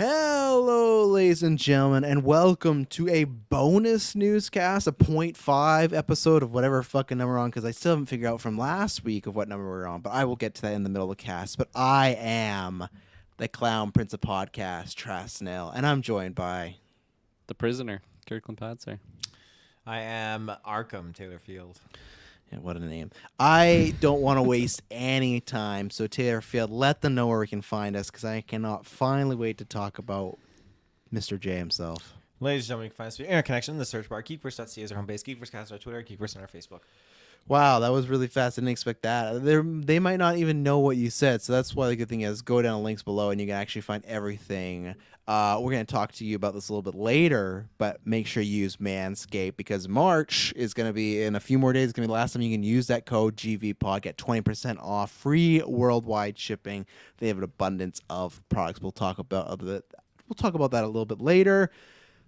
Hello, ladies and gentlemen, and welcome to a bonus newscast, a 0.5 episode of whatever fucking number we're on, because I still haven't figured out from last week of what number we're on, but I will get to that in the middle of the cast. But I am the Clown Prince of Podcast, Trasnell, and I'm joined by... The Prisoner, Kirklin. I am Arkham Taylor Field. Yeah, what a name. I don't want to waste any time, so Taylor Field, let them know where we can find us, because I cannot finally wait to talk about Mr. J himself. Ladies and gentlemen, you can find us via Internet Connection in the search bar. GeekVerse.ca is our home base. GeekVerse.ca on Twitter. GeekVerse on our Facebook. Wow, that was really fast. I didn't expect that. They might not even know what you said, so that's why the good thing is go down the links below and you can actually find everything. We're going to talk to you about this a little bit later, but make sure you use Manscaped because March is going to be in a few more days. It's going to be the last time you can use that code GVPOD. Get 20% off, free worldwide shipping. They have an abundance of products. We'll talk about that a little bit later.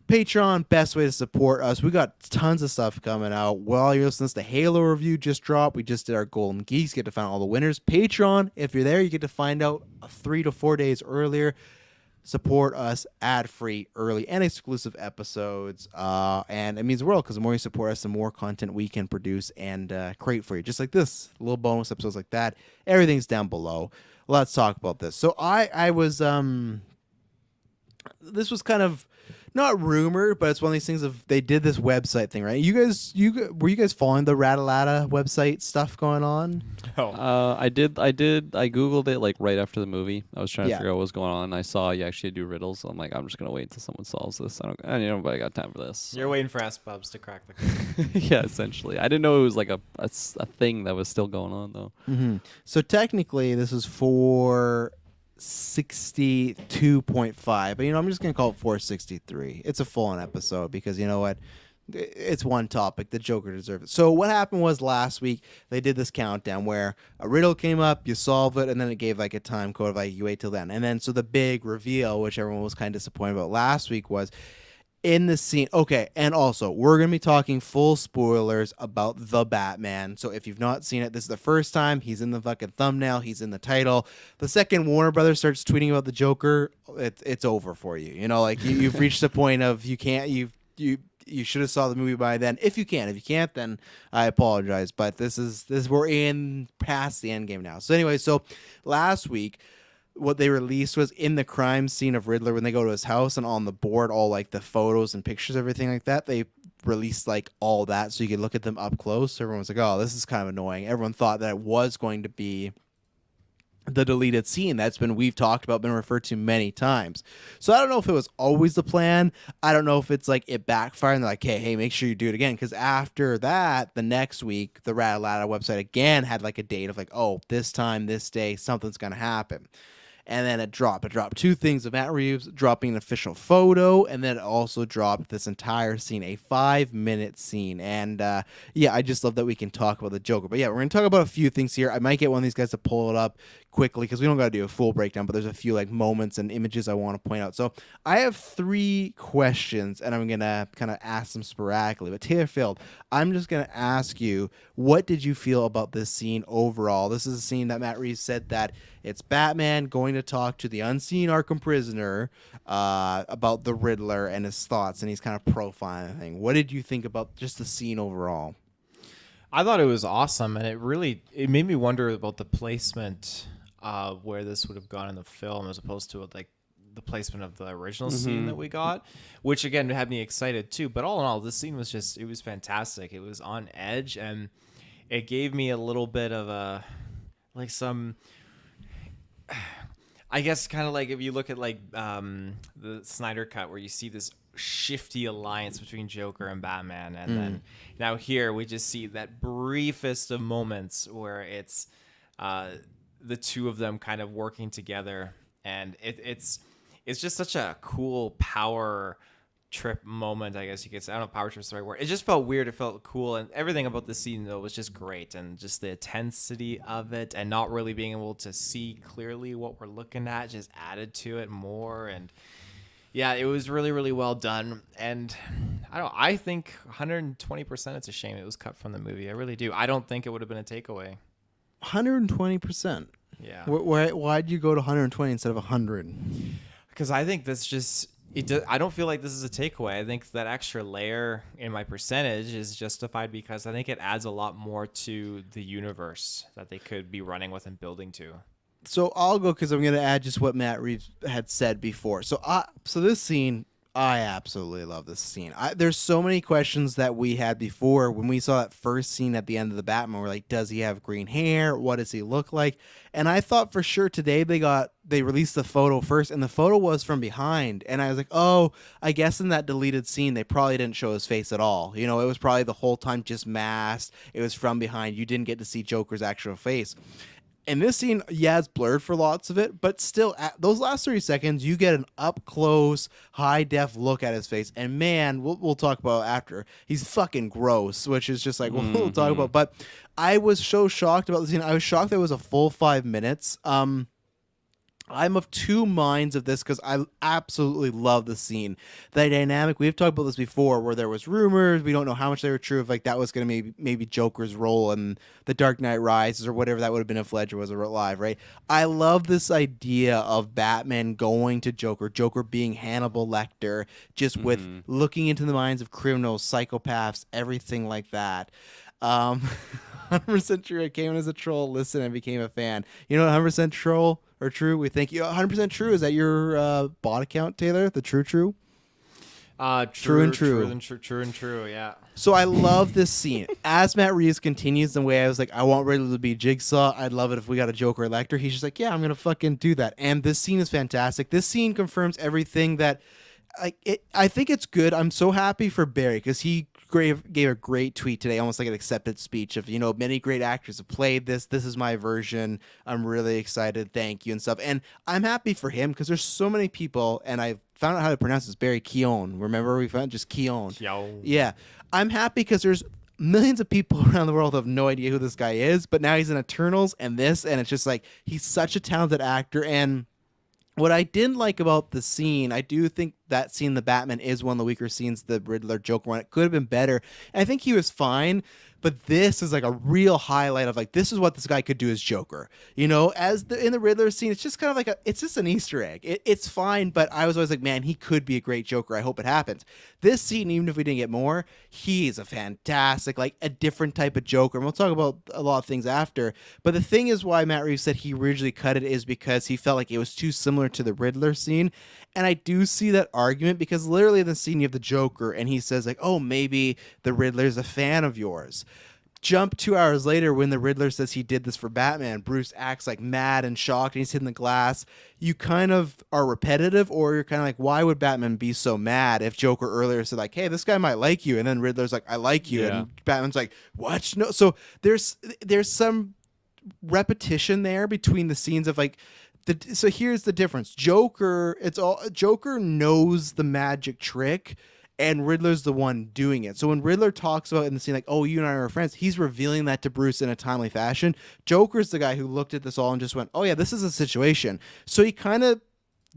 Patreon, best way to support us. We got tons of stuff coming out. While you're listening to the Halo review just dropped. We just did our Golden Geeks. Get to find out all the winners. Patreon, if you're there, you get to find out 3 to 4 days earlier. Support us ad-free, early, and exclusive episodes. And it means the world because the more you support us, the more content we can produce and create for you. Just like this, little bonus episodes like that. Everything's down below. Let's talk about this. So I was this was kind of not rumored, but it's one of these things of they did this website thing, right? Were you guys following the Ratalata website stuff going on? Oh. I did. I Googled it like right after the movie. I was trying to figure out what was going on. I saw you actually do riddles. So I'm like, I'm just gonna wait until someone solves this. Nobody got time for this. You're waiting for S-Bubs to crack the code. Yeah, essentially. I didn't know it was like a thing that was still going on though. Mm-hmm. So technically, this is for 62.5, but I'm just gonna call it 463. It's a full-on episode because you know what, it's one topic. The Joker deserves it. So what happened was last week they did this countdown where a riddle came up, you solve it, and then it gave like a time code of like you wait till then, and then so the big reveal, which everyone was kind of disappointed about last week, was in the scene. Okay, and also we're gonna be talking full spoilers about the Batman. So if you've not seen it, this is the first time. He's in the fucking thumbnail. He's in the title. The second Warner Brothers starts tweeting about the Joker, it's over for you. You've reached the point of you can't. You should have saw the movie by then. If you can, if you can't, then I apologize. But this is we're in past the end game now. So anyway, so last week, what they released was in the crime scene of Riddler when they go to his house and on the board, all like the photos and pictures, everything like that. They released like all that so you could look at them up close. Everyone was like, oh, this is kind of annoying. Everyone thought that it was going to be the deleted scene we've talked about, been referred to many times. So I don't know if it was always the plan. I don't know if it's like it backfired and they're like, hey, make sure you do it again. Because after that, the next week, the Ratalata website again had like a date of like, oh, this time, this day, something's going to happen. And then it dropped. It dropped two things of Matt Reeves dropping an official photo, and then it also dropped this entire scene, a 5-minute scene. And I just love that we can talk about the Joker. But yeah, we're going to talk about a few things here. I might get one of these guys to pull it up quickly because we don't got to do a full breakdown, but there's a few like moments and images I want to point out. So I have 3 questions, and I'm going to kind of ask them sporadically. But Taylor Field, I'm just going to ask you, what did you feel about this scene overall? This is a scene that Matt Reeves said that it's Batman going to talk to the unseen Arkham prisoner about the Riddler and his thoughts, and he's kind of profiling the thing. What did you think about just the scene overall? I thought it was awesome, and it made me wonder about the placement where this would have gone in the film as opposed to like the placement of the original scene that we got, which again had me excited too. But all in all, this scene was it was fantastic. It was on edge, and it gave me a little bit of I guess kind of like if you look at like the Snyder Cut where you see this shifty alliance between Joker and Batman, and then now here we just see that briefest of moments where it's the two of them kind of working together, and it's just such a cool power trip moment, I guess you could say. I don't know if power trip's the right word. It just felt weird. It felt cool, and everything about the scene though was just great, and just the intensity of it and not really being able to see clearly what we're looking at just added to it more. And yeah, it was really, really well done. And I think 120%, it's a shame it was cut from the movie. I really do. I don't think it would have been a takeaway. 120%. Yeah. Why'd you go to 120 instead of 100? because I think that's just I don't feel like this is a takeaway. I think that extra layer in my percentage is justified because I think it adds a lot more to the universe that they could be running with and building to. So I'll go because I'm going to add just what Matt Reeves had said before. So this scene, I absolutely love this scene. There's so many questions that we had before when we saw that first scene at the end of the Batman. We're like, does he have green hair? What does he look like? And I thought for sure today they released the photo first, and the photo was from behind. And I was like, oh, I guess in that deleted scene they probably didn't show his face at all. You know, it was probably the whole time just masked. It was from behind. You didn't get to see Joker's actual face. In this scene, yeah, it's blurred for lots of it, but still, at those last 30 seconds, you get an up-close, high-def look at his face. And man, we'll talk about after. He's fucking gross, which is just like, we'll talk about. But I was so shocked about the scene. I was shocked that it was a full 5 minutes. I'm of two minds of this because I absolutely love the scene. The dynamic, we've talked about this before, where there was rumors, we don't know how much they were true, of like that was going to maybe Joker's role in The Dark Knight Rises or whatever that would have been if Ledger was alive, right? I love this idea of Batman going to Joker being Hannibal Lecter, just with looking into the minds of criminals, psychopaths, everything like that. 100% true. I came in as a troll, listened, and became a fan. You know what 100% troll or true? We think you 100% true. Is that your bot account, Taylor? The true? True and true. Yeah. So I love this scene. As Matt Reeves continues the way I was like, I want Riddler to be Jigsaw. I'd love it if we got a Joker Lecter. He's just like, yeah, I'm gonna fucking do that. And this scene is fantastic. This scene confirms everything that. I think it's good. I'm so happy for Barry because he gave a great tweet today, almost like an acceptance speech of, many great actors have played this. This is my version. I'm really excited. Thank you and stuff. And I'm happy for him because there's so many people, and I found out how to pronounce this. Barry Keoghan. Remember we found just Keoghan. Yeah. I'm happy because there's millions of people around the world who have no idea who this guy is, but now he's in Eternals and this, and it's just like he's such a talented actor. And what I didn't like about the scene, I do think that scene, the Batman, is one of the weaker scenes, the Riddler Joker one. It could have been better. And I think he was fine, but this is like a real highlight of like, this is what this guy could do as Joker. In the Riddler scene, it's just kind of like it's just an Easter egg. It's fine, but I was always like, man, he could be a great Joker. I hope it happens. This scene, even if we didn't get more, he's a fantastic, like a different type of Joker. And we'll talk about a lot of things after. But the thing is why Matt Reeves said he originally cut it is because he felt like it was too similar to the Riddler scene. And I do see that argument because literally in the scene you have the Joker and he says like, oh, maybe the Riddler's a fan of yours. Jump 2 hours later when the Riddler says he did this for Batman. Bruce acts like mad and shocked and he's hitting the glass. You kind of are repetitive, or you're kind of like, why would Batman be so mad if Joker earlier said like, hey, this guy might like you, and then Riddler's like, I like you, and Batman's like, what? No. So there's some repetition there between the scenes of like, so here's the difference. Joker knows the magic trick, and Riddler's the one doing it. So when Riddler talks about in the scene like, oh, you and I are friends, he's revealing that to Bruce in a timely fashion. Joker's the guy who looked at this all and just went, oh yeah, this is a situation. So he kind of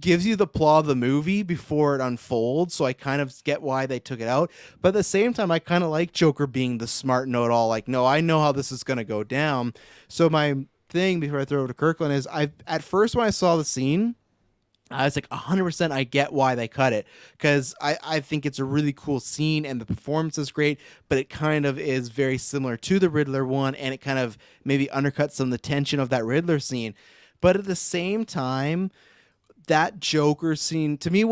gives you the plot of the movie before it unfolds. So I kind of get why they took it out. But at the same time, I kind of like Joker being the smart know-it-all. Like, no, I know how this is going to go down. So my thing before I throw it to Kirklin is at first when I saw the scene, I was like 100% I get why they cut it, because I think it's a really cool scene and the performance is great, but it kind of is very similar to the Riddler one, and it kind of maybe undercuts some of the tension of that Riddler scene. But at the same time, that Joker scene, to me,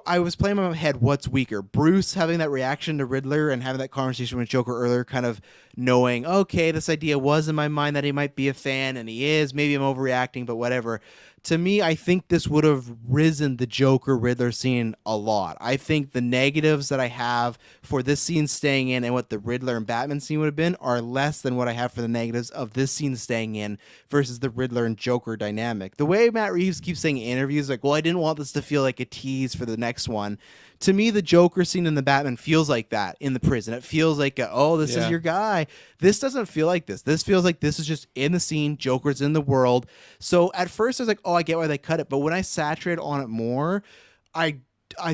I was playing in my head, what's weaker? Bruce having that reaction to Riddler and having that conversation with Joker earlier, kind of knowing, okay, this idea was in my mind that he might be a fan, and he is. Maybe I'm overreacting, but whatever. To me, I think this would have risen the Joker Riddler scene a lot. I think the negatives that I have for this scene staying in and what the Riddler and Batman scene would have been are less than what I have for the negatives of this scene staying in versus the Riddler and Joker dynamic. The way Matt Reeves keeps saying in interviews, like, well, I didn't want this to feel like a tease for the next one. To me, the Joker scene in the Batman feels like that in the prison. It feels like, this is your guy. This doesn't feel like this. This feels like this is just in the scene. Joker's in the world. So at first I was like, I get why they cut it. But when I saturate on it more, I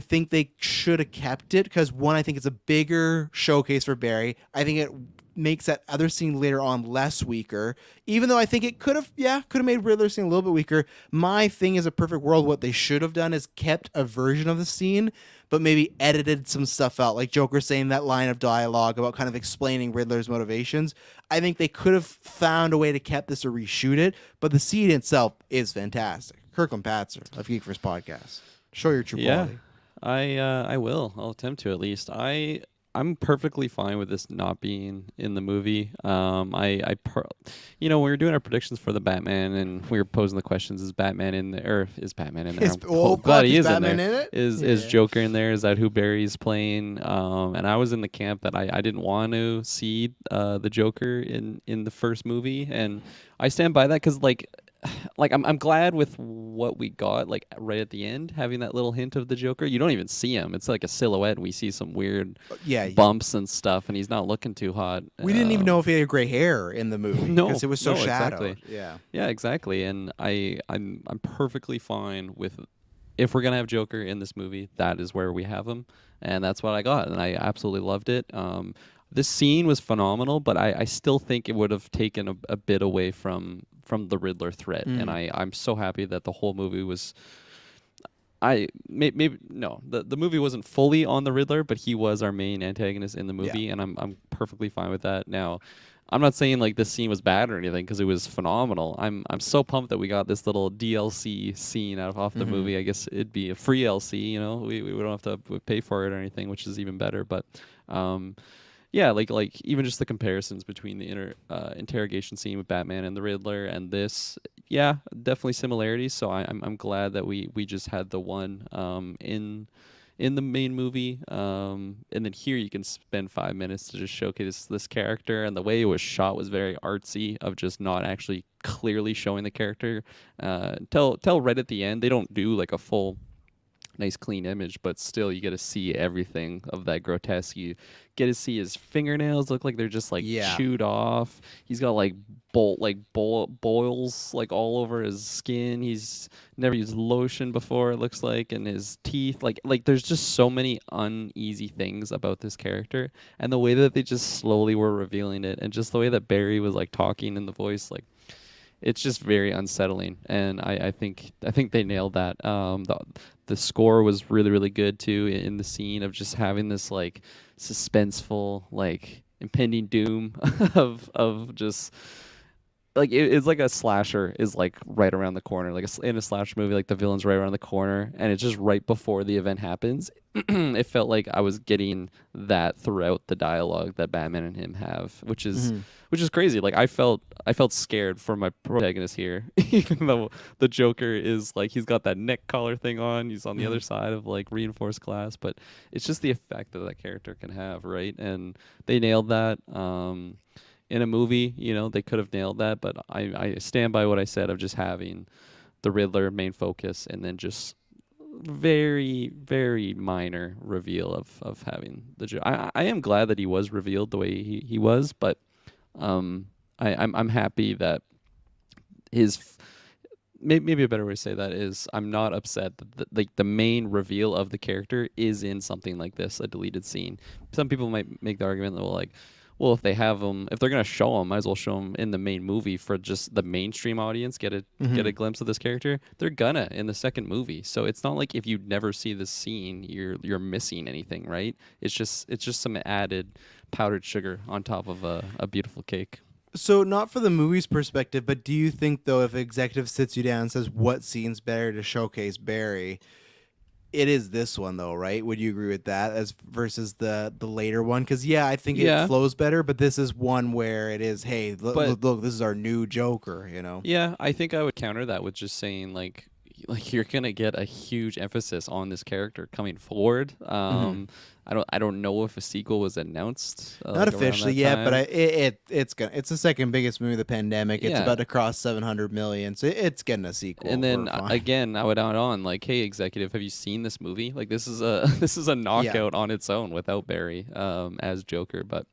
think they should have kept it because, one, I think it's a bigger showcase for Barry. I think it makes that other scene later on less weaker. Even though I think it could have made Riddler's scene a little bit weaker. My thing is a perfect world. What they should have done is kept a version of the scene, but maybe edited some stuff out, like Joker saying that line of dialogue about kind of explaining Riddler's motivations. I think they could have found a way to keep this or reshoot it, but the scene itself is fantastic. Kirklin Patzer of GeekVerse podcast. Show your true quality. I will. I'll attempt to at least. I'm perfectly fine with this not being in the movie. When we were doing our predictions for the Batman and we were posing the questions, is Batman in there? Or is Batman in there? Glad he is Batman in there. Is Joker in there? Is that who Barry's playing? And I was in the camp that I didn't want to see the Joker in the first movie, and I stand by that because I'm glad with what we got, like right at the end, having that little hint of the Joker. You don't even see him; it's like a silhouette. And we see some weird bumps and stuff, and he's not looking too hot. We didn't even know if he had gray hair in the movie because it was so shadowed. Exactly. Yeah, exactly. And I'm perfectly fine with if we're gonna have Joker in this movie. That is where we have him, and that's what I got, and I absolutely loved it. This scene was phenomenal, but I still think it would have taken a bit away from the Riddler threat, and I'm so happy that the whole movie was. The movie wasn't fully on the Riddler, but he was our main antagonist in the movie, and I'm perfectly fine with that. Now, I'm not saying like this scene was bad or anything because it was phenomenal. I'm so pumped that we got this little DLC scene off the movie. I guess it'd be a free LC, we don't have to pay for it or anything, which is even better. But yeah, like even just the comparisons between the interrogation scene with Batman and the Riddler and this, yeah, definitely similarities. So I'm glad that we just had the one in the main movie, and then here you can spend 5 minutes to just showcase this character, and the way it was shot was very artsy, of just not actually clearly showing the character. Till right at the end, they don't do like a full nice clean image, but still you get to see everything of that grotesque. You get to see his fingernails look like they're just like chewed off. He's got like boils like all over his skin. He's never used lotion before, it looks like, and his teeth like there's just so many uneasy things about this character, and the way that they just slowly were revealing it, and just the way that Barry was like talking in the voice, like it's just very unsettling, and I think they nailed that. The score was really, really good too in the scene of just having this like suspenseful, like impending doom of just like it's like a slasher is like right around the corner, like in a slasher movie, like the villain's right around the corner, and it's just right before the event happens. It felt like I was getting that throughout the dialogue that Batman and him have, which is crazy. Like I felt scared for my protagonist here, even though the Joker is like he's got that neck collar thing on. He's on the other side of like reinforced glass, but it's just the effect that character can have, right? And they nailed that. In a movie, they could have nailed that, but I stand by what I said of just having the Riddler main focus, and then just very, very minor reveal of having the Joker. I am glad that he was revealed the way he was, but I'm happy that his maybe a better way to say that is I'm not upset that the main reveal of the character is in something like this, a deleted scene. Some people might make the argument that well, if they have them, if they're gonna show them, might as well show them in the main movie for just the mainstream audience get a glimpse of this character. They're gonna in the second movie, so it's not like if you never see this scene, you're missing anything, right? It's just some added powdered sugar on top of a beautiful cake. So not for the movie's perspective, but do you think though, if an executive sits you down and says what scene's better to showcase Barry? It is this one though, right? Would you agree with that as versus the later one? Because I think it flows better, but this is one where it is, hey, look, this is our new Joker, Yeah, I think I would counter that with just saying like you're gonna get a huge emphasis on this character coming forward. I don't know if a sequel was announced. Not officially yet, but it's the second biggest movie of the pandemic. It's about to cross 700 million, so it's getting a sequel. And then again, I would add on like, hey, executive, have you seen this movie? Like this is a knockout on its own without Barry as Joker. But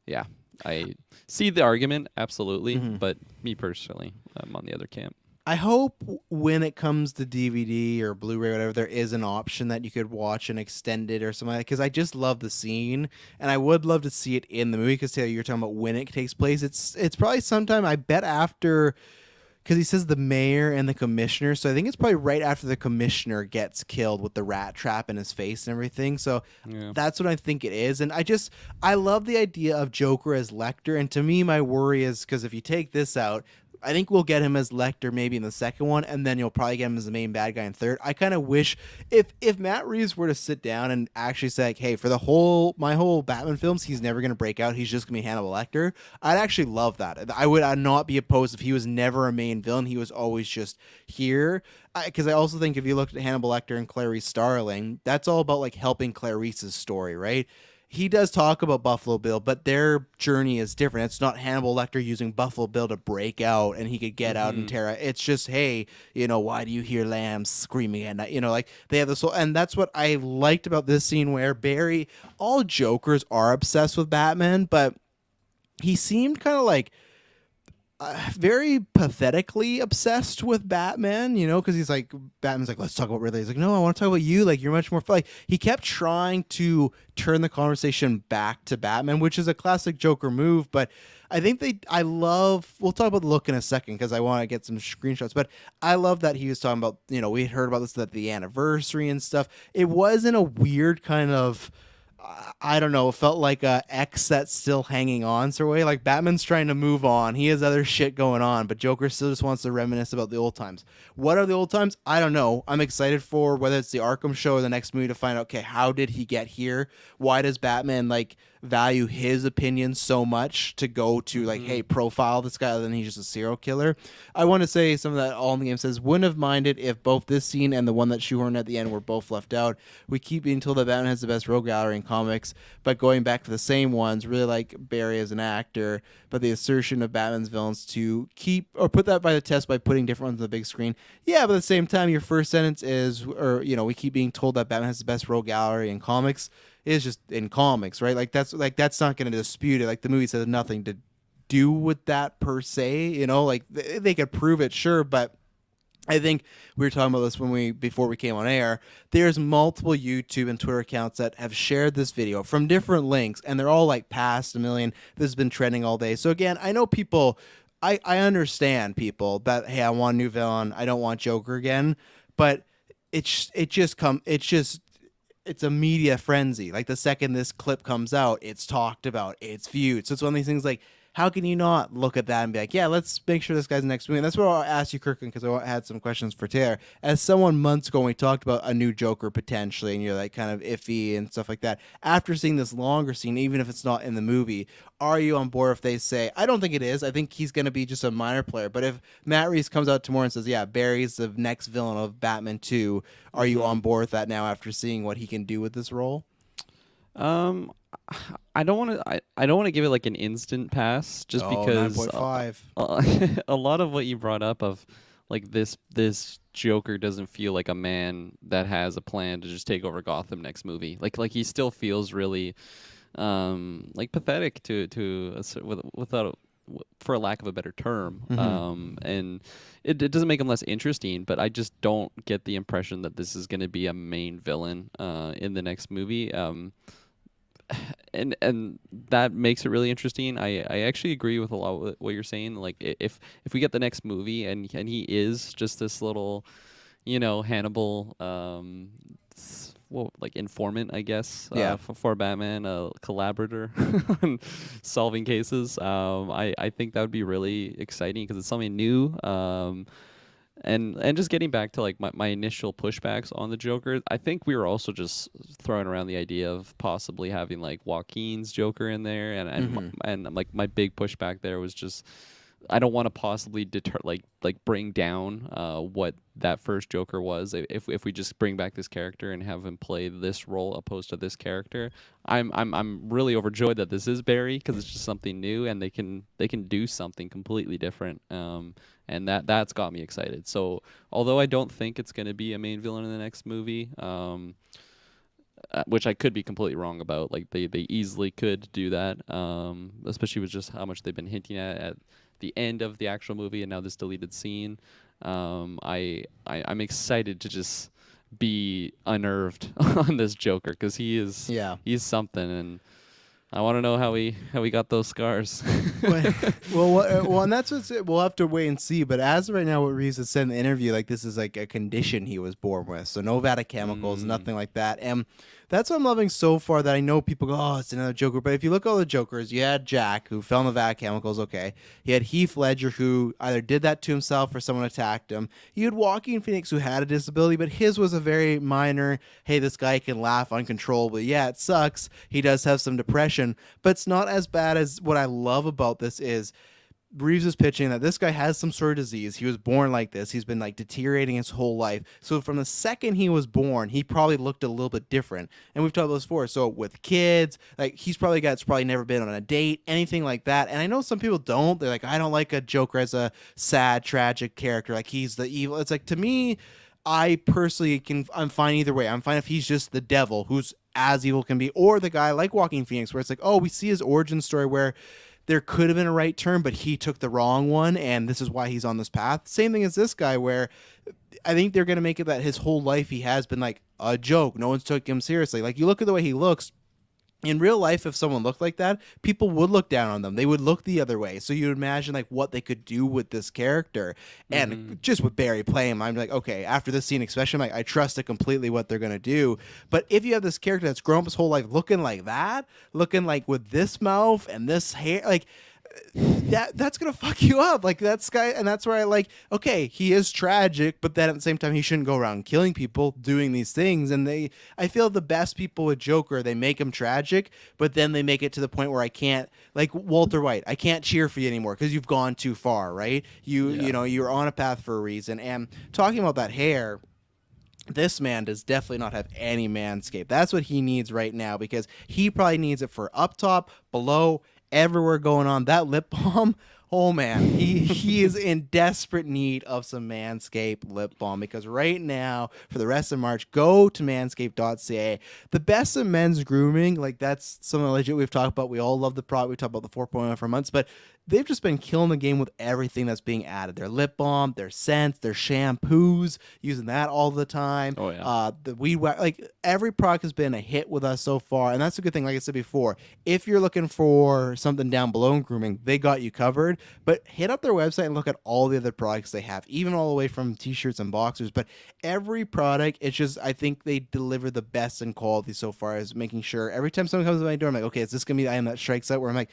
yeah, I see the argument absolutely, but me personally, I'm on the other camp. I hope when it comes to DVD or Blu-ray, or whatever, there is an option that you could watch an extended or something. Because I just love the scene, and I would love to see it in the movie. Because Taylor, you're talking about when it takes place. It's probably sometime, I bet, after, because he says the mayor and the commissioner. So I think it's probably right after the commissioner gets killed with the rat trap in his face and everything. So Yeah. that's what I think it is. And I love the idea of Joker as Lecter. And to me, my worry is because if you take this out, I think we'll get him as Lecter maybe in the second one, and then you'll probably get him as the main bad guy in third. I kind of wish if Matt Reeves were to sit down and actually say, like, hey, for my whole Batman films, he's never gonna break out. He's just gonna be Hannibal Lecter. I'd actually love that. I'd not be opposed if he was never a main villain. He was always just here. Because I also think if you looked at Hannibal Lecter and Clarice Starling, that's all about like helping Clarice's story, right? He does talk about Buffalo Bill, but their journey is different. It's not Hannibal Lecter using Buffalo Bill to break out and he could get out and tear out. It's just, hey, why do you hear lambs screaming at night? Like they have this whole, and that's what I liked about this scene where Barry, all Jokers are obsessed with Batman, but he seemed kind of like very pathetically obsessed with Batman, because he's like, Batman's like, let's talk about Ridley. He's like, no, I want to talk about you. Like, you're much more fun. Like, he kept trying to turn the conversation back to Batman, which is a classic Joker move. But I think we'll talk about the look in a second because I want to get some screenshots. But I love that he was talking about, we had heard about this at the anniversary and stuff. It was in a weird kind of, I don't know, it felt like a X that's still hanging on sort of way. Like Batman's trying to move on. He has other shit going on, but Joker still just wants to reminisce about the old times. What are the old times? I don't know. I'm excited for whether it's the Arkham show or the next movie to find out, okay, how did he get here? Why does Batman value his opinion so much to go to hey, profile this guy other than he's just a serial killer? I want to say some of that all in the game says, wouldn't have minded if both this scene and the one that shoehorned at the end were both left out. We keep being told that Batman has the best rogue gallery in comics, but going back to the same ones, really like Barry as an actor, but the assertion of Batman's villains to keep or put that by the test by putting different ones on the big screen. Yeah, but at the same time, your first sentence is, we keep being told that Batman has the best rogue gallery in comics, is just in comics, right? That's not going to dispute it. Like the movie says nothing to do with that per se, they could prove it, sure, but I think we were talking about this before we came on air. There's multiple YouTube and Twitter accounts that have shared this video from different links, and they're all past 1 million. This has been trending all day. So again, I know people, I understand people that, hey, I want a new villain. I don't want Joker again, but it's a media frenzy. Like the second this clip comes out, it's talked about, it's viewed. So it's one of these things how can you not look at that and be like, yeah, let's make sure this guy's next movie? And that's what I'll ask you, Kirklin, because I had some questions for Taylor. As someone months ago, we talked about a new Joker potentially, and you're kind of iffy and stuff like that. After seeing this longer scene, even if it's not in the movie, are you on board if they say, I don't think it is, I think he's going to be just a minor player, but if Matt Reeves comes out tomorrow and says, yeah, Barry's the next villain of Batman 2, are you on board with that now after seeing what he can do with this role? I don't want to. I don't want to give it an instant pass, just because 9.5. A lot of what you brought up of this Joker doesn't feel like a man that has a plan to just take over Gotham next movie. Like he still feels really pathetic without for a lack of a better term. And it doesn't make him less interesting, but I just don't get the impression that this is going to be a main villain in the next movie. And that makes it really interesting. I actually agree with a lot of what you're saying. If we get the next movie and he is just this little, Hannibal, informant, I guess. Yeah. For Batman, a collaborator on solving cases. I think that would be really exciting because it's something new. And just getting back to my initial pushbacks on the Joker, I think we were also just throwing around the idea of possibly having Joaquin's Joker in there, and my big pushback there was just I don't want to possibly bring down what that first Joker was. If we just bring back this character and have him play this role opposed to this character, I'm really overjoyed that this is Barry because it's just something new and they can do something completely different. And that's got me excited. So although I don't think it's going to be a main villain in the next movie, which I could be completely wrong about. They easily could do that, especially with just how much they've been hinting at the end of the actual movie and now this deleted scene. I'm excited to just be unnerved on this Joker because Yeah. he's something, and I want to know how he got those scars. Well, and that's what's we'll have to wait and see. But as of right now, what Reeves has said in the interview, like this is like a condition he was born with, so no Vata chemicals, nothing like that. And that's what I'm loving so far. That I know people go, oh, it's another Joker. But if you look at all the Jokers, you had Jack who fell in the Vata chemicals. Okay, he had Heath Ledger who either did that to himself or someone attacked him. You had Joaquin Phoenix who had a disability, but his was a very minor. Hey, this guy can laugh uncontrollably. Yeah, it sucks. He does have some depression, but it's not as bad as what I love about this is Reeves is pitching that this guy has some sort of disease. He was born like this. He's been like deteriorating his whole life. So from the second he was born, he probably looked a little bit different. And we've talked about this before. So with kids, like he's probably a guy that's probably never been on a date, anything like that. And I know some people don't. They're like, I don't like a Joker as a sad, tragic character. Like he's the evil. It's like to me, I personally I'm fine either way. I'm fine if he's just the devil who's as evil can be, or the guy like Joaquin Phoenix, where it's like, oh, we see his origin story where there could have been a right turn, but he took the wrong one, and this is why he's on this path. Same thing as this guy, where I think they're going to make it that his whole life he has been like a joke. No one's took him seriously. Like, you look at the way he looks. In real life, if someone looked like that, people would look down on them. They would look the other way. So you would imagine like what they could do with this character. And just with Barry playing him, I'm like, okay, after this scene, especially, I'm like, I trust it completely what they're going to do. But if you have this character that's grown up his whole life looking like that, looking like with this mouth and this hair, like that's gonna fuck you up. Like that's guy, and that's where I like. Okay, he is tragic, but then at the same time, he shouldn't go around killing people, doing these things. And I feel the best people with Joker, they make him tragic, but then they make it to the point where I can't, like Walter White, I can't cheer for you anymore because you've gone too far, right? You know, you're on a path for a reason. And talking about that hair. This man does definitely not have any manscape. That's what he needs right now because he probably needs it for up top, below, everywhere going on. That lip balm, oh man, he is in desperate need of some Manscaped lip balm because right now, for the rest of March, go to manscaped.ca. The best of men's grooming, like that's something legit we've talked about. We all love the product. We talked about the 4.0 for months, but they've just been killing the game with everything that's being added. Their lip balm, their scents, their shampoos, using that all the time. Oh, yeah. The weed whack, like every product has been a hit with us so far. And that's a good thing. Like I said before, if you're looking for something down below in grooming, they got you covered. But hit up their website and look at all the other products they have, even all the way from t-shirts and boxers. But every product, it's just, I think they deliver the best in quality so far as making sure every time someone comes to my door, I'm like, okay, is this going to be the item that strikes out? Where I'm like,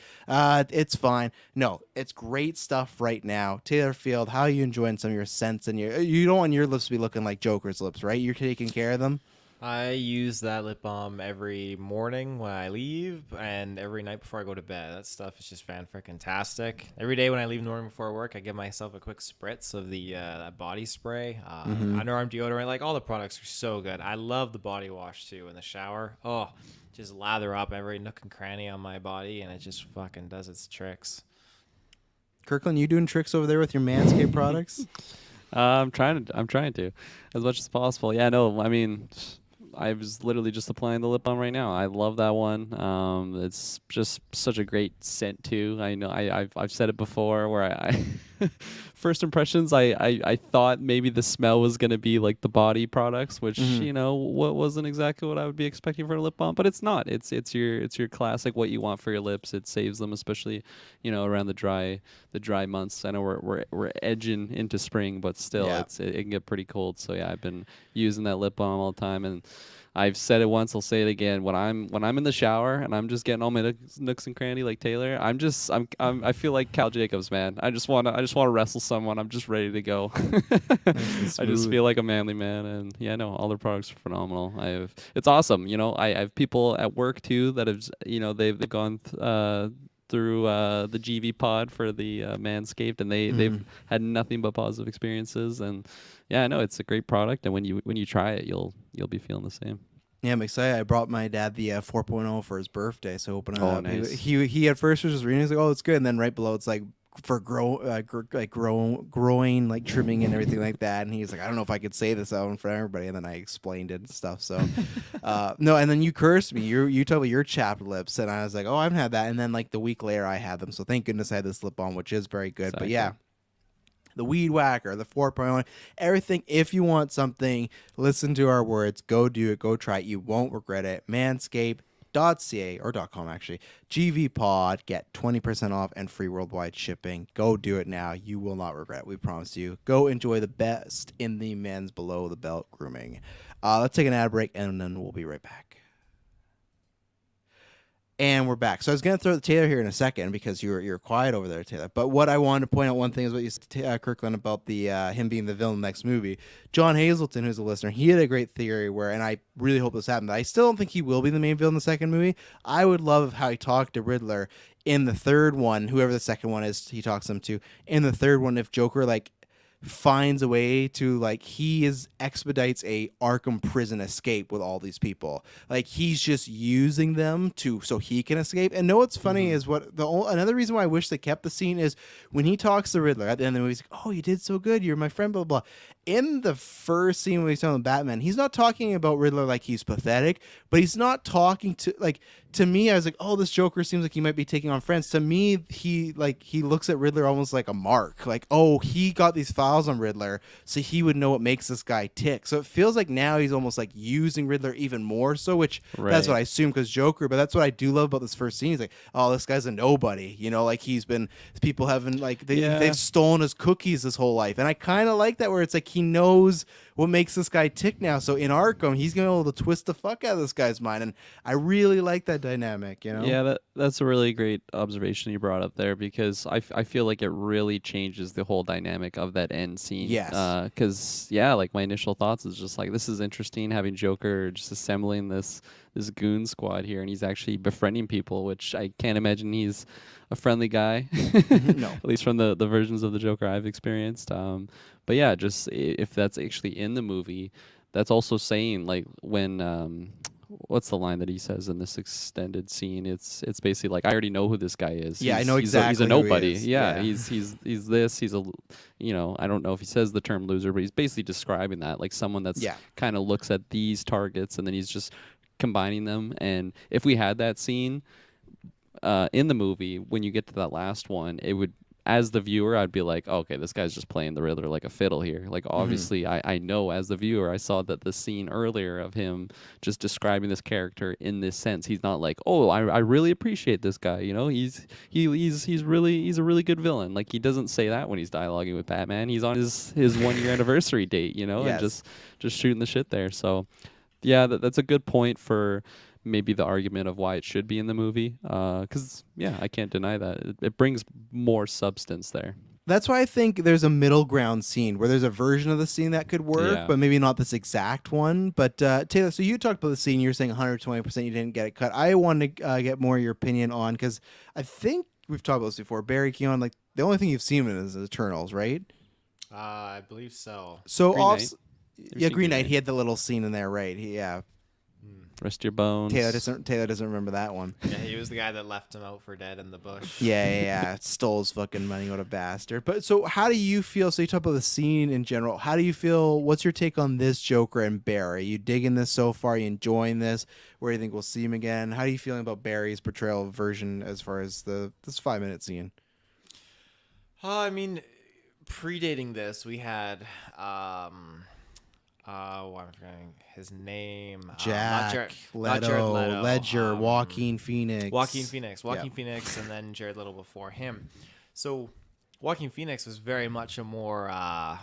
it's fine. No, it's great stuff right now. Taylor Field, how are you enjoying some of your scents and you don't want your lips to be looking like Joker's lips, right? You're taking care of them. I use that lip balm every morning when I leave and every night before I go to bed. That stuff is just fan-freaking-tastic. Every day when I leave in the morning before work, I give myself a quick spritz of the that body spray. Underarm deodorant, like all the products are so good. I love the body wash too in the shower. Oh, just lather up every nook and cranny on my body and it just fucking does its tricks. Kirklin, you doing tricks over there with your Manscaped products? I'm trying to, as much as possible. Yeah, no, I mean, I was literally just applying the lip balm right now. I love that one. It's just such a great scent too. I know I've said it before where I first impressions I thought maybe the smell was gonna be like the body products, which you know what wasn't exactly what I would be expecting for a lip balm, but it's not. It's your classic what you want for your lips. It saves them, especially around the dry months. I know we're edging into spring, but still it can get pretty cold. So yeah, I've been using that lip balm all the time, and I've said it once, I'll say it again. When I'm in the shower and I'm just getting all my nooks and cranny like Taylor, I feel like Cal Jacobs, man. I just wanna wrestle someone. I'm just ready to go. I just feel like a manly man, and yeah, no, all their products are phenomenal. It's awesome. I have people at work too that have they've gone through the GVPOD for the Manscaped, and they've had nothing but positive experiences. And yeah, I know it's a great product, and when you try it, you'll be feeling the same. Yeah, I'm excited. I brought my dad the 4.0 for his birthday, so open it up. Nice. He at first was just reading. He's like, "Oh, it's good," and then right below it's like for growing, like trimming and everything like that. And he's like, "I don't know if I could say this out in front of everybody," and then I explained it and stuff. So no, and then you cursed me. You told me your chapped lips, and I was like, "Oh, I haven't had that." And then like the week later, I had them. So thank goodness I had this lip balm, which is very good. Exactly. But yeah. the Weed Whacker, the 4.0, everything. If you want something, listen to our words. Go do it. Go try it. You won't regret it. Manscaped.ca or .com actually. GVPOD, get 20% off and free worldwide shipping. Go do it now. You will not regret it. We promise you. Go enjoy the best in the men's below the belt grooming. Let's take an ad break and then we'll be right back. And we're back. So I was going to throw Taylor here in a second because you're quiet over there, Taylor. But what I wanted to point out, one thing is what you said, Kirklin, about the him being the villain in the next movie. John Hazelton, who's a listener, he had a great theory where, and I really hope this happened, but I still don't think he will be the main villain in the second movie. I would love how he talked to Riddler in the third one, whoever the second one is he talks them to. In the third one, if Joker, like, finds a way to, like, expedites a Arkham prison escape with all these people. Like, he's just using them so he can escape. And know what's funny is another reason why I wish they kept the scene is when he talks to Riddler at the end of the movie, he's like, "Oh, you did so good. You're my friend, blah, blah, blah." In the first scene when he's telling Batman, he's not talking about Riddler like he's pathetic, but he's not talking to me, I was like, "Oh, this Joker seems like he might be taking on friends." To me, he looks at Riddler almost like a mark. Like, oh, he got these files on Riddler, so he would know what makes this guy tick. So it feels like now he's almost like using Riddler even more so, which that's what I assume because Joker, but that's what I do love about this first scene. He's like, "Oh, this guy's a nobody." You know, like people haven't, like, they've stolen his cookies his whole life. And I kind of like that where it's like he knows what makes this guy tick now. So in Arkham, he's going to be able to twist the fuck out of this guy's mind. And I really like that dynamic, you know? Yeah, that's a really great observation you brought up there because I feel like it really changes the whole dynamic of that end scene. Yes. Because, like my initial thoughts is just like, this is interesting having Joker just assembling this goon squad here, and he's actually befriending people, which I can't imagine he's a friendly guy. No. At least from the versions of the Joker I've experienced. But yeah, just if that's actually in the movie, that's also saying, like, when what's the line that he says in this extended scene? It's basically like, I already know who this guy is. Yeah, I know exactly. He's a who he nobody. is. Yeah, he's this. He's a, I don't know if he says the term loser, but he's basically describing that, like someone that's kind of looks at these targets and then he's just combining them. And if we had that scene in the movie, when you get to that last one, it would, as the viewer, I'd be like, oh, okay, this guy's just playing the Riddler like a fiddle here. Like, obviously, I know as the viewer, I saw that the scene earlier of him just describing this character in this sense. He's not like, oh, I really appreciate this guy. You know, he's a really good villain. Like, he doesn't say that when he's dialoguing with Batman. He's on his 1 year anniversary date, and just shooting the shit there. So, yeah, that's a good point for maybe the argument of why it should be in the movie, because I can't deny that it brings more substance there. That's why I think there's a middle ground scene where there's a version of the scene that could work, but maybe not this exact one. But Taylor, so you talked about the scene, you're saying 120% you didn't get it cut. I want to get more of your opinion on, because I think we've talked about this before, Barry Keoghan, like the only thing you've seen in is Eternals, right? I believe so. So Green Knight. Green Knight, he had the little scene in there, right? Rest your bones. Taylor doesn't remember that one. Yeah, he was the guy that left him out for dead in the bush. Yeah. Stole his fucking money. What a bastard. But so how do you feel? So you talk about the scene in general. How do you feel? What's your take on this Joker and Barry? You digging this so far? Are you enjoying this? Where do you think we'll see him again? How are you feeling about Barry's portrayal version as far as this 5-minute scene? I mean, predating this, we had I'm forgetting his name. Jack, not Jared Leto. Ledger, Joaquin Phoenix. Joaquin Phoenix, and then Jared Leto before him. So Joaquin Phoenix was very much a more, how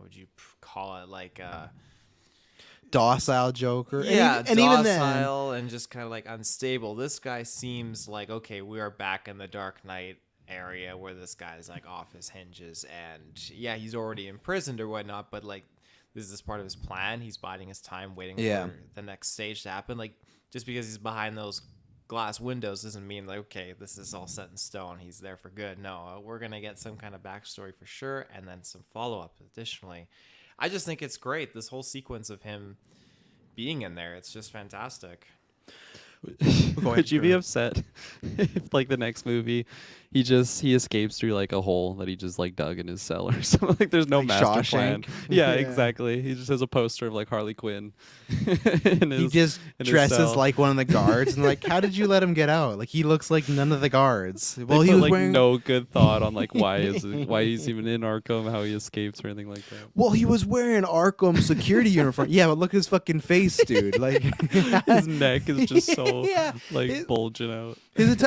would you call it, like docile Joker. Yeah, and even then, docile and just kind of like unstable. This guy seems like, okay, we are back in the Dark Knight area where this guy's like off his hinges, and yeah, he's already imprisoned or whatnot, but like, this is part of his plan. He's biding his time, waiting for the next stage to happen. Like, just because he's behind those glass windows doesn't mean like, okay, this is all set in stone. He's there for good. No, we're going to get some kind of backstory for sure, and then some follow-up additionally. I just think it's great, this whole sequence of him being in there. It's just fantastic. Would you be upset if, like, the next movie, he escapes through like a hole that he just like dug in his cell or something? Like, there's no Like master plan. Shawshank? Yeah, Yeah. exactly. He just has a poster of like Harley Quinn. in He his, just in his dresses cell. like one of the guards, and like, how did you let him get out? Like, he looks like none of the guards. They Well, he put, was like, wearing no good thought on like why he's even in Arkham, how he escapes or anything like that. Well, he was wearing Arkham security uniform. Yeah, but look at his fucking face, dude. Like His neck is just so Yeah. like It- bulging out.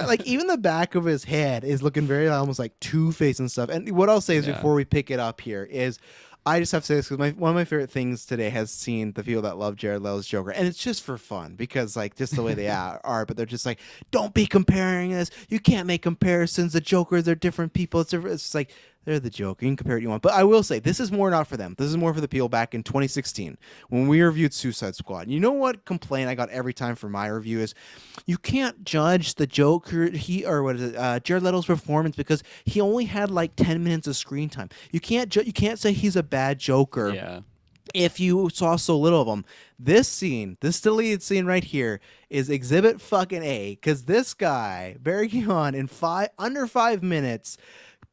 like even the back of his head is looking very almost like Two-Face and stuff. And what I'll say is Yeah. before we pick it up here is I just have to say this because one of my favorite things today has seen the people that love Jared Leto's Joker, and it's just for fun because like just the way they are. But they're just like, don't be comparing this. You can't make comparisons. The Jokers are different people. It's just like they're the Joker. You can compare what you want. But I will say this is more not for them. This is more for the people back in 2016 when we reviewed Suicide Squad. You know what complaint I got every time for my review is you can't judge the Joker Jared Leto's performance because he only had like 10 minutes of screen time. You can't say he's a bad Joker. Yeah. If you saw so little of him. This deleted scene right here is exhibit fucking A, because this guy, Barry Keoghan, in under 5 minutes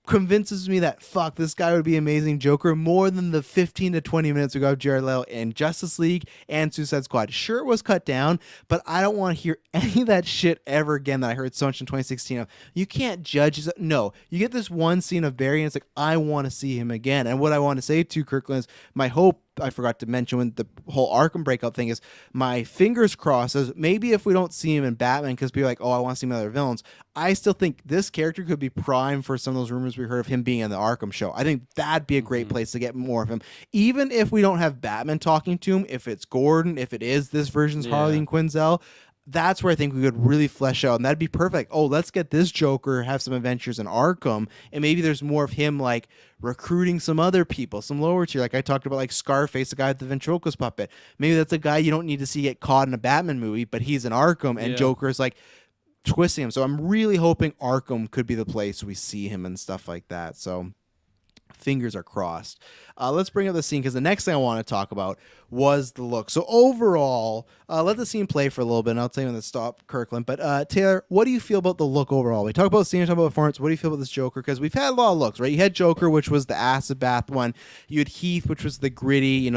convinces me that this guy would be amazing Joker more than the 15 to 20 minutes we got of Jared Leto in Justice League and Suicide Squad. Sure, it was cut down, but I don't want to hear any of that shit ever again that I heard so much in 2016 of, you can't judge. No, you get this one scene of Barry and it's like, I want to see him again. And what I want to say to Kirklin is my hope, I forgot to mention when the whole Arkham breakout thing is, my fingers crossed is maybe if we don't see him in Batman because people are like, oh, I want to see him in other villains, I still think this character could be prime for some of those rumors we heard of him being in the Arkham show. I think that'd be a great place to get more of him. Even if we don't have Batman talking to him, if it's Gordon, if it is this version's Harley and Quinzel, that's where I think we could really flesh out, and that'd be perfect. Oh, let's get this Joker, have some adventures in Arkham, and maybe there's more of him like recruiting some other people, some lower tier. Like I talked about, like Scarface, the guy with the ventriloquist puppet. Maybe that's a guy you don't need to see get caught in a Batman movie, but he's in Arkham, and Joker's like twisting him. So I'm really hoping Arkham could be the place we see him and stuff like that. So fingers are crossed. Let's bring up the scene because the next thing I want to talk about was the look. So overall, let the scene play for a little bit, and I'll tell you when to stop, Kirkland. But Taylor, what do you feel about the look overall? We talk about the scene, we talk about performance. What do you feel about this Joker? Because we've had a lot of looks, right? You had Joker, which was the acid bath one. You had Heath, which was the gritty,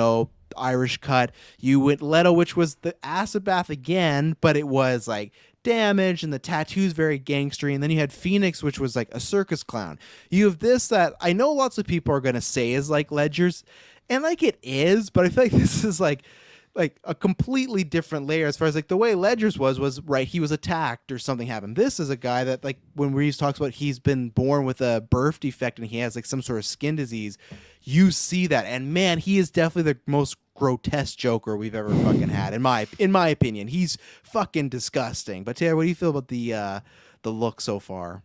Irish cut. You went Leto, which was the acid bath again, but it was like damage and the tattoos very gangstery. And then you had Phoenix, which was like a circus clown. You have this that I know lots of people are going to say is like Ledger's, and like it is, but I feel like this is like a completely different layer as far as like the way Ledger's was right. He was attacked or something happened. This is a guy that, like, when Reeves talks about he's been born with a birth defect and he has like some sort of skin disease, you see that. And man, he is definitely the most grotesque Joker we've ever fucking had. In my opinion, he's fucking disgusting. But Taylor, what do you feel about the look so far?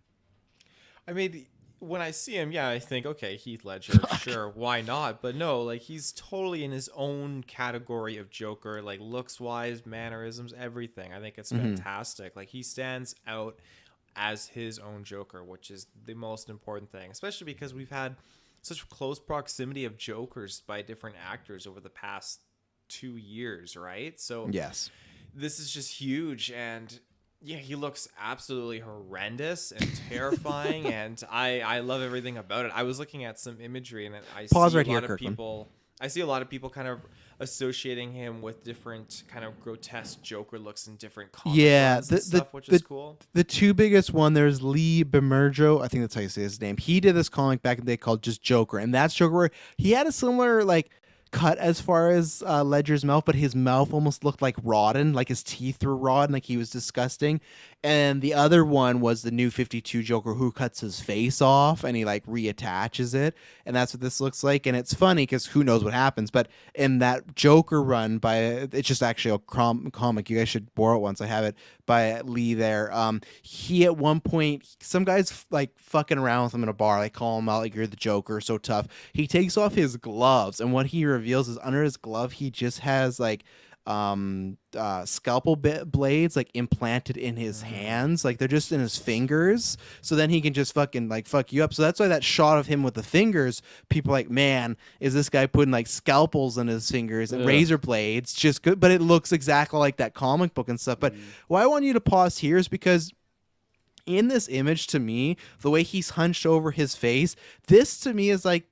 I mean, when I see him, I think, okay, Heath Ledger, sure, why not? But no, like, he's totally in his own category of Joker, like, looks-wise, mannerisms, everything. I think it's fantastic. Like, he stands out as his own Joker, which is the most important thing, especially because we've had such close proximity of Jokers by different actors over the past 2 years, right? So yes, this is just huge, and he looks absolutely horrendous and terrifying, and I love everything about it. I was looking at some imagery, and I see a lot of people kind of associating him with different kind of grotesque Joker looks in different comic runs and stuff, which is cool. The two biggest one, there's Lee Bermerjo, I think that's how you say his name. He did this comic back in the day called just Joker, and that's Joker where he had a similar like cut as far as Ledger's mouth, but his mouth almost looked like rotten, like his teeth were rotten, like he was disgusting. And the other one was the New 52 Joker who cuts his face off and he like reattaches it, and that's what this looks like. And it's funny because who knows what happens, but in that Joker run it's just actually a comic, you guys should borrow it once, I have it, by Lee there. He at one point, some guys like fucking around with him in a bar, like call him out like, you're the Joker, so tough. He takes off his gloves, and what he reveals is under his glove he just has like scalpel blades like implanted in his hands, like they're just in his fingers, so then he can just fucking like fuck you up. So that's why that shot of him with the fingers, people are like, man, is this guy putting like scalpels in his fingers and razor blades? Just good, but it looks exactly like that comic book and stuff. But why I want you to pause here is because in this image, to me, the way he's hunched over his face, this to me is like,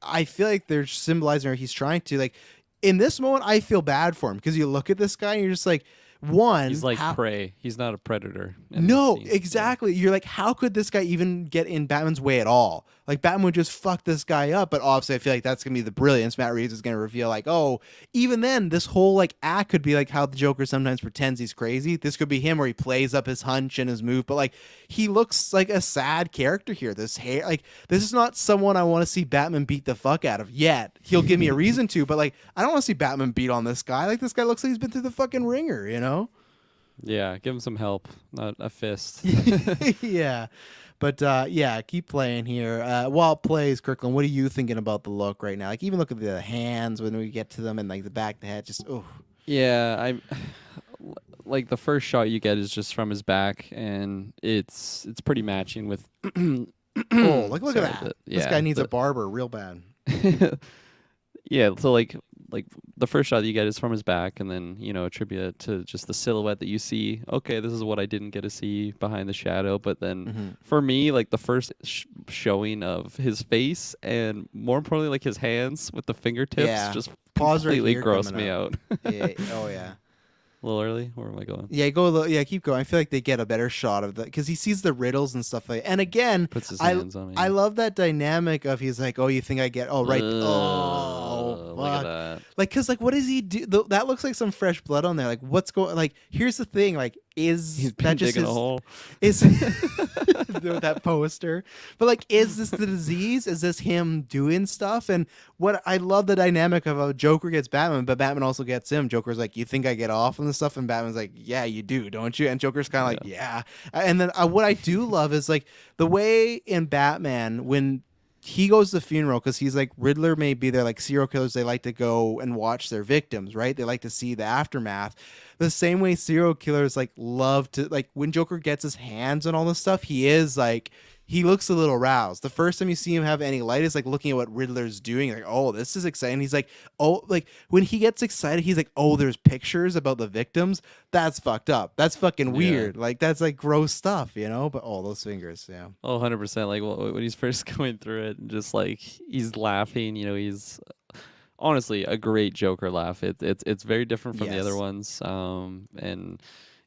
I feel like they're symbolizing, or he's trying to, like, in this moment, I feel bad for him because you look at this guy and you're just like, one, he's like prey. He's not a predator. No, exactly. You're like, how could this guy even get in Batman's way at all? Like, Batman would just fuck this guy up. But obviously, I feel like that's gonna be the brilliance. Matt Reeves is gonna reveal, like, oh, even then, this whole like act could be like how the Joker sometimes pretends he's crazy. This could be him where he plays up his hunch and his move. But like, he looks like a sad character here. This hair, like, this is not someone I want to see Batman beat the fuck out of yet. He'll give me a reason to, but like, I don't want to see Batman beat on this guy. Like, this guy looks like he's been through the fucking ringer, you know? Yeah, give him some help, not a fist. Yeah. But yeah, keep playing here. While it plays, Kirkland, what are you thinking about the look right now? Like, even look at the hands when we get to them and like the back, the head, just Yeah, I'm like the first shot you get is just from his back, and it's pretty matching with. Oh, look at that! This guy needs a barber real bad. Yeah, so like the first shot that you get is from his back, and then attribute it to just the silhouette that you see. Okay, this is what I didn't get to see behind the shadow. But then for me, like the first showing of his face, and more importantly, like his hands with the fingertips, just completely gross me out. Yeah. Oh yeah. A little early. Where am I going? Yeah, keep going. I feel like they get a better shot of that because he sees the riddles and stuff like. And again, puts his hands on it. I love that dynamic of he's like, oh, you think I get? Oh, right. Oh, look at that. Like, cause like, what does he do? That looks like some fresh blood on there. Like, what's going? Like, here's the thing. Like, is that just digging a hole? Is that poster? But like, is this the disease? Is this him doing stuff? And what I love the dynamic of a Joker gets Batman, but Batman also gets him. Joker's like, you think I get off on this stuff? And Batman's like, yeah, you do, don't you? And Joker's kind of like, yeah. And then what I do love is like the way in Batman when he goes to the funeral, because he's like, Riddler may be there, like serial killers, they like to go and watch their victims, right? They like to see the aftermath. The same way serial killers like love to, like when Joker gets his hands on all this stuff, he is like, he looks a little aroused. The first time you see him have any light is like looking at what Riddler's doing, like, oh, this is exciting. He's like, oh, like when he gets excited, he's like, oh, there's pictures about the victims. That's fucked up. That's fucking weird. Like, that's like gross stuff, you know? But those fingers, yeah. Oh, 100%. Like when he's first going through it, and just like he's laughing, he's honestly a great Joker laugh. It's very different from the other ones. And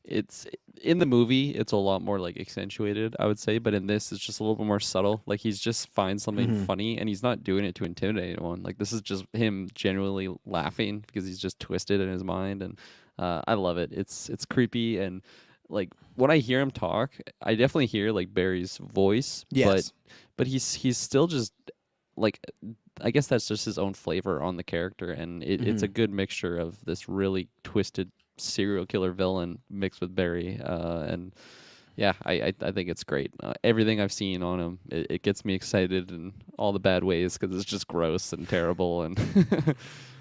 it's in the movie, it's a lot more like accentuated, I would say, but in this it's just a little bit more subtle. Like he's just finds something funny, and he's not doing it to intimidate anyone. Like this is just him genuinely laughing because he's just twisted in his mind. And I love it. It's creepy, and like when I hear him talk, I definitely hear like Barry's voice. But he's still just like, I guess that's just his own flavor on the character, and it's a good mixture of this really twisted serial killer villain mixed with Barry, and yeah, I think it's great. Everything I've seen on him, it gets me excited in all the bad ways because it's just gross and terrible, and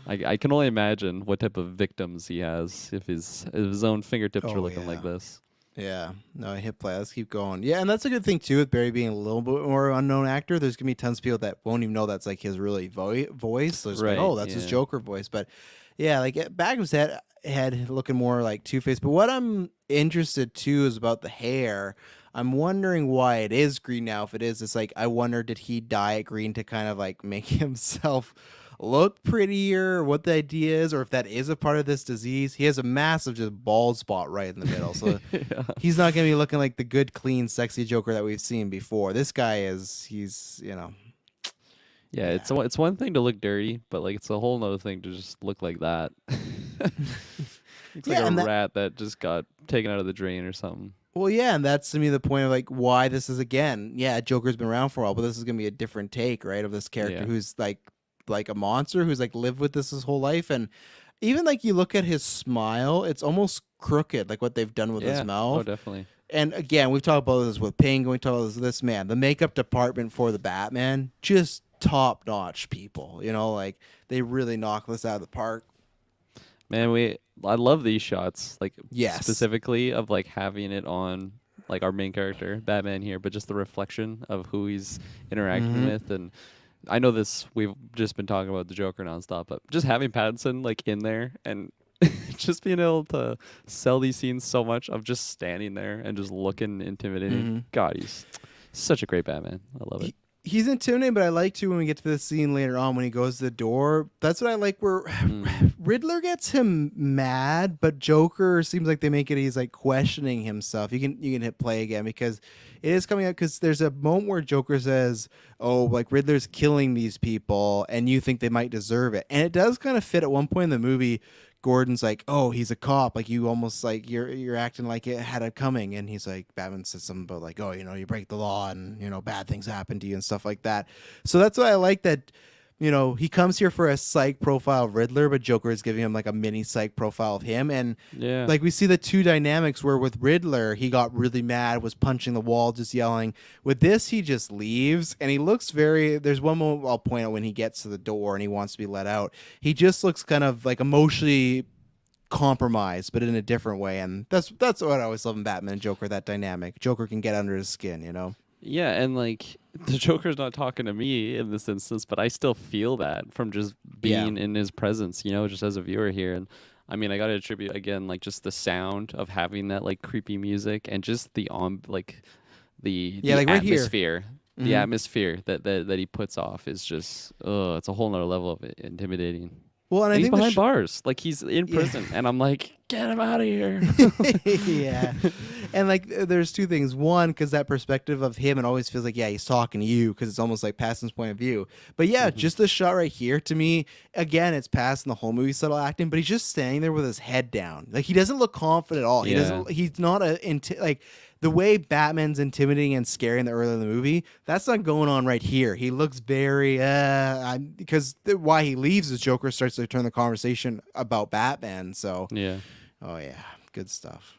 I can only imagine what type of victims he has if his own fingertips are looking like this. Yeah, no, I hit play. Let's keep going. Yeah, and that's a good thing too with Barry being a little bit more unknown actor. There's gonna be tons of people that won't even know that's like his really voice. So it's like, oh, that's his Joker voice. But yeah, like back of his head looking more like Two-Face. But what I'm interested too is about the hair. I'm wondering why it is green now. If it is, it's like I wonder, did he dye it green to kind of like make himself look prettier, what the idea is, or if that is a part of this disease. He has a massive just bald spot right in the middle, so he's not gonna be looking like the good, clean, sexy Joker that we've seen before. This guy he's it's one thing to look dirty, but like it's a whole nother thing to just look like that. It's like a rat that just got taken out of the drain or something. Well, yeah, and that's to me the point of like why this is again. Yeah, Joker's been around for a while, but this is gonna be a different take, right, of this character who's like a monster who's like lived with this his whole life. And even like you look at his smile, it's almost crooked, like what they've done with his mouth. Oh, definitely. And again, we've talked about this with Penguin, we talked about this man, the makeup department for the Batman, just top notch people, like they really knock this out of the park. Man, I love these shots, like Yes. specifically of like having it on like our main character, Batman here, but just the reflection of who he's interacting with. And I know this, we've just been talking about the Joker nonstop, but just having Pattinson like in there and just being able to sell these scenes so much of just standing there and just looking intimidating. God, he's such a great Batman. I love it. He's intimidating, but I like to when we get to the scene later on when he goes to the door. That's what I like. Where Riddler gets him mad, but Joker seems like they make it. He's like questioning himself. You can hit play again because it is coming out. Because there's a moment where Joker says, "Oh, like Riddler's killing these people, and you think they might deserve it." And it does kind of fit at one point in the movie. Gordon's like, "Oh, he's a cop. Like you almost like you're acting like it had it coming." And he's like, Batman says something about like, "Oh, you break the law and bad things happen to you and stuff like that." So that's why I like that. He comes here for a psych profile of Riddler, but Joker is giving him like a mini psych profile of him. And like we see the two dynamics where with Riddler, he got really mad, was punching the wall, just yelling. With this, he just leaves and he looks there's one moment I'll point out when he gets to the door and he wants to be let out. He just looks kind of like emotionally compromised, but in a different way. And that's what I always love in Batman and Joker, that dynamic. Joker can get under his skin, Yeah, and like the Joker's not talking to me in this instance, but I still feel that from just being in his presence, just as a viewer here. And I mean, I got to attribute again, like just the sound of having that like creepy music and just the like the like right here. atmosphere. The atmosphere that he puts off is just it's a whole nother level of intimidating. Well, and I he's think behind bars, like he's in prison, and I'm like, get him out of here. Yeah, and like there's two things. One, because that perspective of him, it always feels like he's talking to you because it's almost like Pattinson's point of view. But just the shot right here to me, again, it's past in the whole movie subtle acting, but he's just standing there with his head down, like he doesn't look confident at all. He doesn't. He's not like. The way Batman's intimidating and scary in the early in the movie, that's not going on right here. He looks very because why he leaves is Joker starts to turn the conversation about Batman. So good stuff.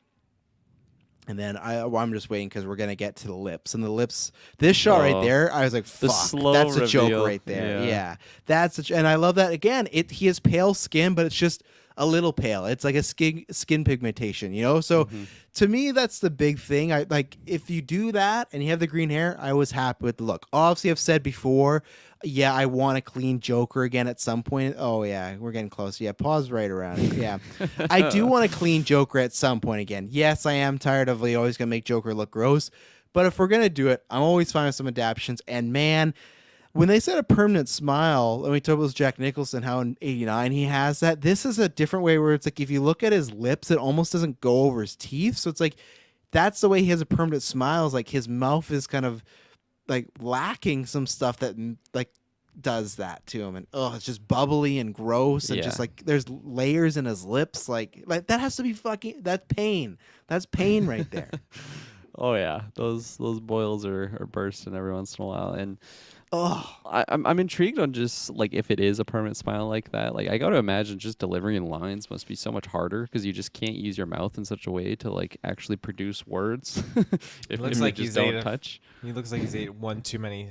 And then I'm just waiting because we're gonna get to the lips and the lips. This shot right there, I was like, "Fuck, that's a Joker right there." Yeah, and I love that again. He has pale skin, but it's just a little pale. It's like a skin pigmentation, So to me, that's the big thing. I like if you do that and you have the green hair, I was happy with the look. Obviously, I've said before, I want a clean Joker again at some point. Oh yeah, we're getting close. Yeah, pause right around it. Yeah, I do want a clean Joker at some point again. Yes, I am tired of always gonna make Joker look gross, but if we're gonna do it, I'm always fine with some adaptations. And man, when they said a permanent smile, and we talked about Jack Nicholson, how in '89 he has that, this is a different way where it's like if you look at his lips, it almost doesn't go over his teeth. So it's like that's the way he has a permanent smile. Is like his mouth is kind of like lacking some stuff that like does that to him. And it's just bubbly and gross. And just like there's layers in his lips. Like that has to be that's pain. That's pain right there. Oh yeah, those boils are bursting every once in a while. And I'm intrigued on just like if it is a permanent smile like that. Like I got to imagine just delivering lines must be so much harder because you just can't use your mouth in such a way to like actually produce words. If looks you like just don't touch. He looks like he's ate one too many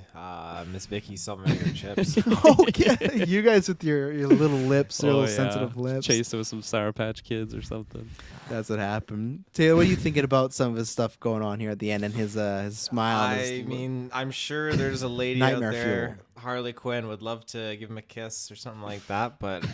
Miss Vicky salt and vinegar chips. Okay, you guys with your little lips, your little sensitive lips. Chased it with some Sour Patch Kids or something. That's what happened. Taylor, what are you thinking about some of his stuff going on here at the end and his smile? I mean, I'm sure there's a lady out there, Harley Quinn, would love to give him a kiss or something like that, but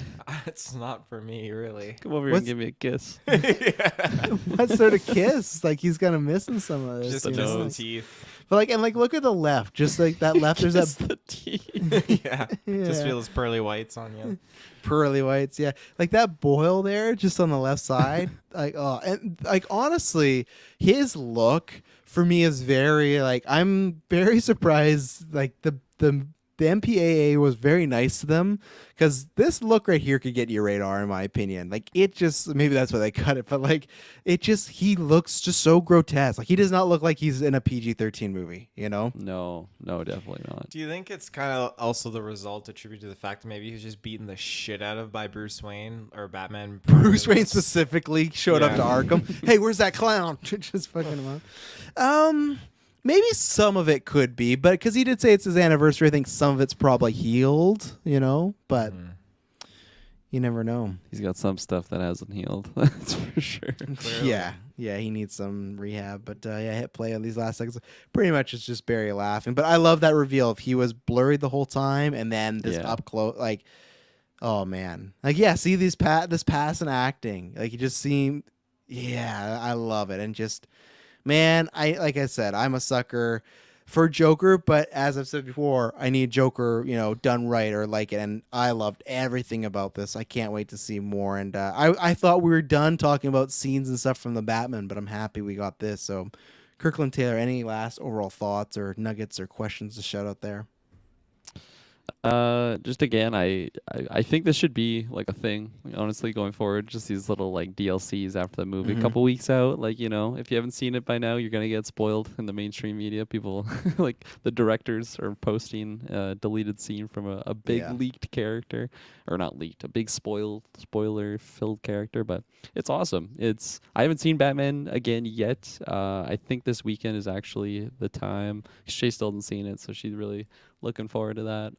it's not for me, really. Come over here and give me a kiss. What sort of kiss? Like he's kind of missing some of this. Just the teeth. But look at the left. Just like that left, there's that the teeth. Yeah. Just feel those pearly whites on you. Pearly whites, yeah. Like that boil there, just on the left side. And honestly, his look for me is very I'm very surprised. Like the MPAA was very nice to them because this look right here could get your radar, in my opinion. Like it just, maybe that's why they cut it, but he looks just so grotesque. Like he does not look like he's in a PG-13 movie, No, definitely not. Do you think it's kind of also the result attributed to the fact that maybe he was just beaten the shit out of by Bruce Wayne or Batman? Bruce Wayne specifically showed up to Arkham. Hey, where's that clown? Just fucking him up. Maybe some of it could be, but because he did say it's his anniversary, I think some of it's probably healed, But You never know. He's got some stuff that hasn't healed. That's for sure. Clearly. Yeah, he needs some rehab. But yeah, hit play on these last seconds. Pretty much it's just Barry laughing. But I love that reveal. If he was blurry the whole time, and then this Yeah. up close, like, oh man, like yeah, see this pass and acting, like you just seem, yeah, I love it, and just man, like I said, I'm a sucker for Joker, but as I've said before, I need Joker, done right or like it, and I loved everything about this. I can't wait to see more, and I thought we were done talking about scenes and stuff from the Batman, but I'm happy we got this. So, Kirkland Taylor, any last overall thoughts or nuggets or questions to shout out there? Just again, I think this should be like a thing, honestly, going forward. Just these little like DLCs after the movie, a couple weeks out. Like, if you haven't seen it by now, you're gonna get spoiled in the mainstream media. People like the directors are posting a deleted scene from a big Yeah. leaked character, or not leaked, a big spoiler filled character. But it's awesome. I haven't seen Batman again yet. I think this weekend is actually the time. Shay still hasn't seen it, so she's really looking forward to that.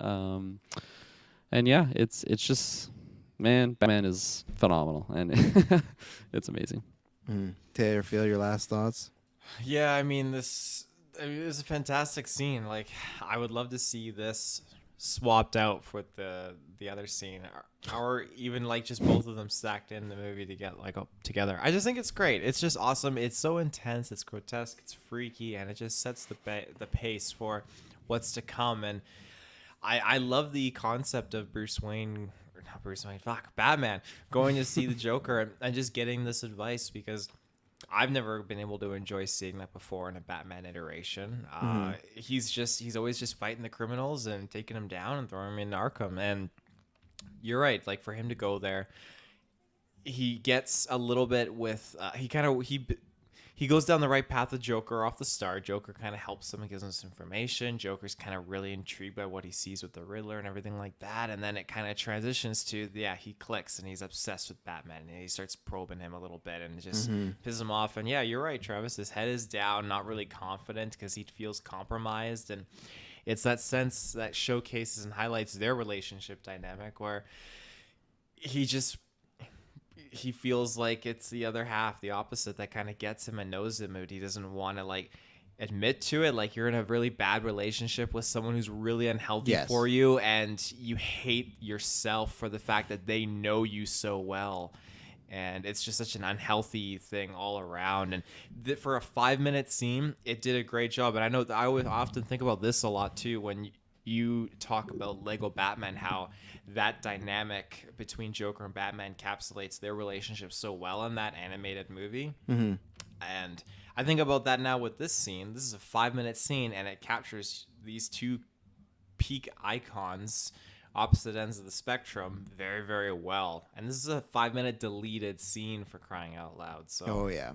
And yeah, it's just, man, Batman is phenomenal, and it's amazing. Taylor, feel your last thoughts? Yeah, I mean, this it was a fantastic scene. Like, I would love to see this swapped out with the other scene, or even like just both of them stacked in the movie to get like up together. I just think it's great. It's just awesome. It's so intense. It's grotesque. It's freaky, and it just sets the pace for what's to come. And I love the concept of Batman going to see the Joker and just getting this advice, because I've never been able to enjoy seeing that before in a Batman iteration. He's always just fighting the criminals and taking them down and throwing them in Arkham. And you're right, like for him to go there, he gets a little bit with he goes down the right path with Joker off the start. Joker kind of helps him and gives him some information. Joker's kind of really intrigued by what he sees with the Riddler and everything like that. And then it kind of transitions to, he clicks and he's obsessed with Batman. And he starts probing him a little bit and it just pisses him off. And yeah, you're right, Travis. His head is down, not really confident because he feels compromised. And it's that sense that showcases and highlights their relationship dynamic where he feels like it's the other half, the opposite, that kind of gets him and knows him, but he doesn't want to like admit to it. Like, you're in a really bad relationship with someone who's really unhealthy for you, and you hate yourself for the fact that they know you so well. And it's just such an unhealthy thing all around. And for a 5-minute scene, it did a great job. And I know that I would often think about this a lot too when you talk about Lego Batman, how that dynamic between Joker and Batman encapsulates their relationship so well in that animated movie. And I think about that now with this scene. This is a 5-minute scene, and it captures these two peak icons, opposite ends of the spectrum, very, very well. And this is a 5-minute deleted scene, for crying out loud. So Oh yeah,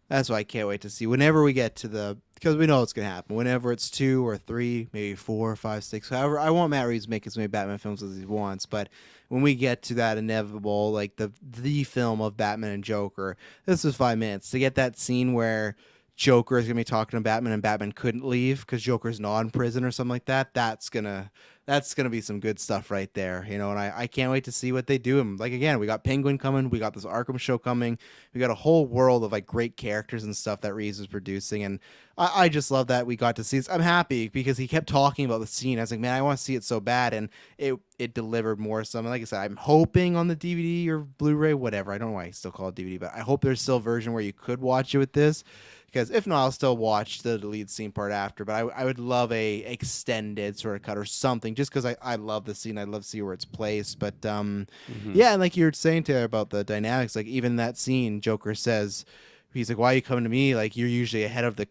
that's why I can't wait to see whenever we get to because we know it's gonna happen. Whenever it's 2 or 3, maybe 4, 5, 6. However, I want Matt Reeves to make as many Batman films as he wants. But when we get to that inevitable, like the film of Batman and Joker, this was 5 minutes to get that scene where Joker is gonna be talking to Batman and Batman couldn't leave because Joker's not in prison or something like that. That's gonna be some good stuff right there, and I can't wait to see what they do. And like again, we got Penguin coming, we got this Arkham show coming, we got a whole world of like great characters and stuff that Reeves is producing, and I just love that we got to see this. I'm happy because he kept talking about the scene. I was like, man, I want to see it so bad, and it delivered more. Something like I said, I'm hoping on the DVD or Blu-ray, whatever. I don't know why I still call it DVD, but I hope there's still a version where you could watch it with this. Because if not, I'll still watch the lead scene part after. But I would love a extended sort of cut or something, just because I love the scene. I love to see where it's placed. But yeah, and like you were saying, Taylor, about the dynamics, like even that scene, Joker says, he's like, "Why are you coming to me? Like you're usually ahead of the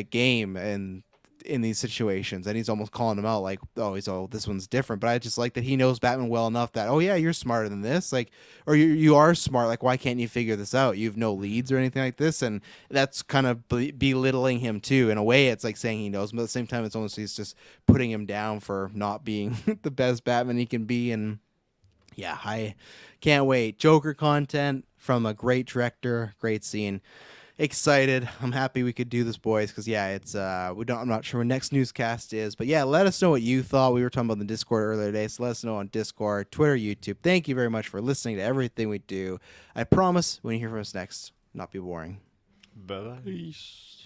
game and in these situations." And he's almost calling him out, like, "Oh, this one's different." But I just like that he knows Batman well enough that, oh yeah, you're smarter than this, like, or you are smart, like, why can't you figure this out? You have no leads or anything like this, and that's kind of belittling him too. In a way, it's like saying he knows, but at the same time, it's almost he's just putting him down for not being the best Batman he can be. And yeah, I can't wait. Joker content from a great director, great scene. excited. I'm happy we could do this, boys, because yeah, it's I'm not sure when next newscast is, but yeah, let us know what you thought. We were talking about the Discord earlier today, so let us know on Discord, Twitter, YouTube. Thank you very much for listening to everything we do. I promise when you hear from us next, not be boring. Bye-bye. Peace.